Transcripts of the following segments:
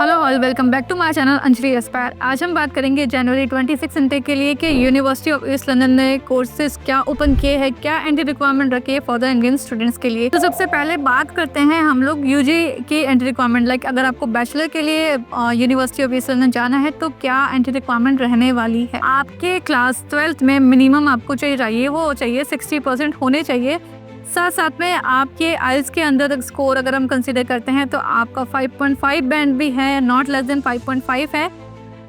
Hello all, welcome back to my channel Anjali aspire. आज हम बात करेंगे जनवरी 26 इनटेक के लिए कि यूनिवर्सिटी ऑफ ईस्ट लंदन ने कोर्सेज क्या ओपन किए हैं, क्या एंट्री रिक्वायरमेंट रखी है फॉर द इंडियन स्टूडेंट्स के लिए। तो सबसे पहले बात करते हैं हम लोग यूजी की एंट्री रिक्वायरमेंट। लाइक अगर आपको बैचलर के लिए यूनिवर्सिटी ऑफ ईस्ट लंदन जाना है तो क्या एंट्री रिक्वायरमेंट रहने वाली है। आपके क्लास 12th में मिनिमम आपको चाहिए वो चाहिए 60% होने चाहिए। साथ में आपके आइल्स के अंदर स्कोर अगर हम कंसीडर करते हैं तो आपका 5.5 बैंड भी है, नॉट लेस देन 5.5 है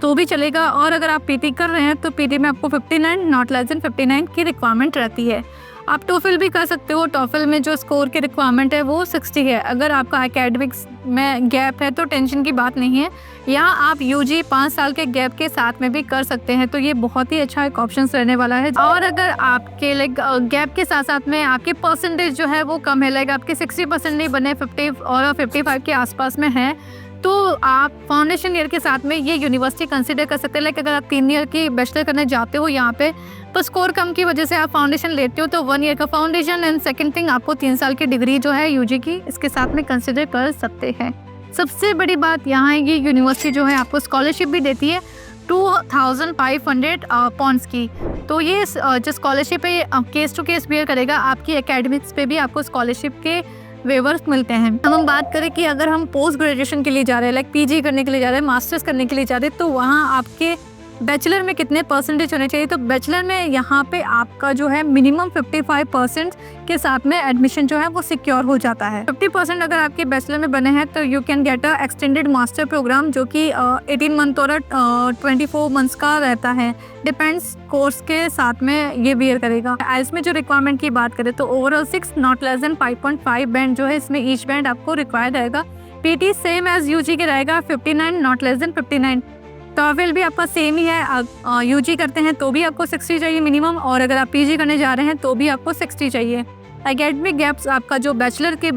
तो भी चलेगा। और अगर आप पीटी कर रहे हैं तो पीटी में आपको 59 नॉट लेस देन 59 की रिक्वायरमेंट रहती है। आप टोफिल भी कर सकते हो। टोफिल में जो स्कोर की रिक्वायरमेंट है वो 60 है। अगर आपका एकेडमिक्स में गैप है तो टेंशन की बात नहीं है, यहाँ आप यूजी 5 साल के गैप के साथ में भी कर सकते हैं, तो ये बहुत ही अच्छा एक ऑप्शन रहने वाला है। और अगर आपके गैप के साथ साथ में आपके परसेंटेज जो है वो कम है, आपके 60% नहीं बने, 50 और 55 के आसपास में है, तो आप फाउंडेशन ईयर के साथ में ये यूनिवर्सिटी कंसिडर कर सकते हैं। अगर आप 3 ईयर की बैचलर करने जाते हो यहाँ पे तो स्कोर कम की वजह से आप फाउंडेशन लेते हो तो 1 ईयर का फाउंडेशन एंड सेकंड थिंग आपको 3 साल की डिग्री जो है यूजी की इसके साथ में कंसिडर कर सकते हैं। सबसे बड़ी बात यहाँ है ये यूनिवर्सिटी जो है आपको स्कॉलरशिप भी देती है 2500 पॉइंट्स की। तो ये जो स्कॉलरशिप है केस टू केस बेयर करेगा, आपकी एकेडमिक्स पे भी आपको स्कॉलरशिप के वेवर्स मिलते हैं। अब हम बात करें कि अगर हम पोस्ट ग्रेजुएशन के लिए जा रहे हैं, पीजी करने के लिए जा रहे हैं, मास्टर्स करने के लिए जा रहे हैं, तो वहाँ आपके बैचलर में कितने परसेंटेज होने चाहिए। तो बैचलर में यहाँ पे आपका जो है मिनिमम 55% के साथ में एडमिशन जो है वो सिक्योर हो जाता है। 50% अगर आपके बैचलर में बने हैं तो you can get a extended master program जो कि 18 मंथ और 24 मंथ्स का रहता है, डिपेंड्स कोर्स के साथ में ये वेयर करेगा। आइल्स में जो रिक्वायरमेंट की बात करें तो overall 6 not less than 5.5 band जो है इसमें ईच बैंड आपको रिक्वायर्ड रहेगा। पीटी सेम एज यूजी के रहेगा 59 नॉट लेस देन 59। टॉफिल भी आपका सेम ही है। यूजी करते हैं तो भी आपको 60 चाहिए मिनिमम, और अगर आप पीजी करने जा रहे हैं तो भी आपको 60 चाहिए। एकेडमिक गैप्स आपका जो बैचलर के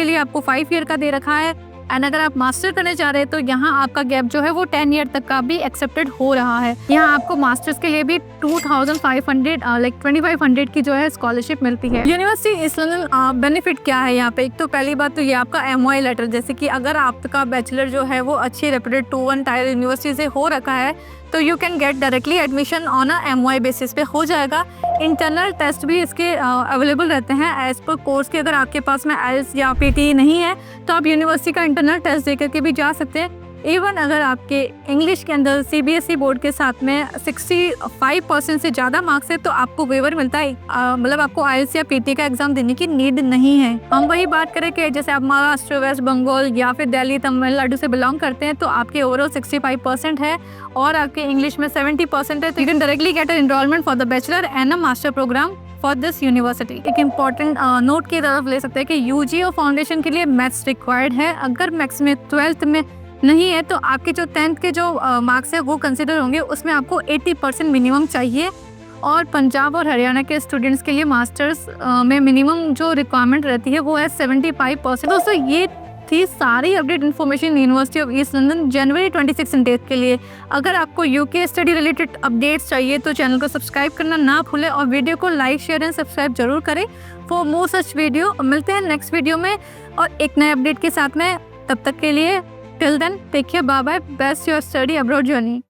लिए आपको 5 ईयर का दे रखा है, एंड अगर आप मास्टर करने जा रहे हैं तो यहाँ आपका गैप जो है वो 10 ईयर तक का भी एक्सेप्टेड हो रहा है। यहाँ आपको मास्टर्स के लिए भी 2500 की जो है स्कॉलरशिप मिलती है। यूनिवर्सिटी ईस्ट लंदन बेनिफिट क्या है यहाँ पे, एक तो पहली बात तो ये आपका MOI लेटर, जैसे कि अगर आपका बैचलर जो है वो अच्छी रेप्यूटेड 2-1 टायर यूनिवर्सिटी से हो रखा है तो you can get directly admission on a MOI basis पे हो जाएगा। इंटरनल टेस्ट भी इसके अवेलेबल रहते हैं एज पर कोर्स के। अगर आपके पास में आइल्स या पीटी नहीं है तो आप यूनिवर्सिटी का इंटरनल टेस्ट दे करके भी जा सकते हैं। इवन अगर आपके इंग्लिश के अंदर CBSE बोर्ड के साथ में 65% से ज़्यादा मार्क्स है तो आपको वेवर मिलता है, मतलब आपको आइल्स या पीटी का एग्जाम देने की नीड नहीं है। हम वही बात करें कि जैसे आप महाराष्ट्र, वेस्ट बंगाल या फिर दिल्ली, तमिलनाडु से बिलोंग करते हैं तो आपके ओवरऑल 65% है और आपके इंग्लिश में 70% है, तो you can directly get enrolment for the bachelor and a master program for this university. एक इम्पॉर्टेंट नोट की तरफ ले सकते हैं कि यूजी और फाउंडेशन के लिए मैथ्स रिक्वायर्ड है। अगर मैथ्स में 12th में नहीं है तो आपके जो 10th के जो मार्क्स है वो कंसिडर होंगे, उसमें आपको 80% मिनिमम चाहिए। और पंजाब और हरियाणा के स्टूडेंट्स के लिए मास्टर्स में मिनिमम जो रिक्वायरमेंट रहती है वो है 75%। दोस्तों ये थी सारी update information university of east London January 26 intake के लिए। अगर आपको यूके स्टडी रिलेटेड अपडेट्स चाहिए तो चैनल को सब्सक्राइब करना ना भूलें और वीडियो को लाइक, शेयर एंड सब्सक्राइब जरूर करें फॉर मोर सच वीडियो। मिलते हैं नेक्स्ट वीडियो में और एक नए अपडेट के साथ में। तब तक के लिए till then, take care, bye bye, best your study abroad journey.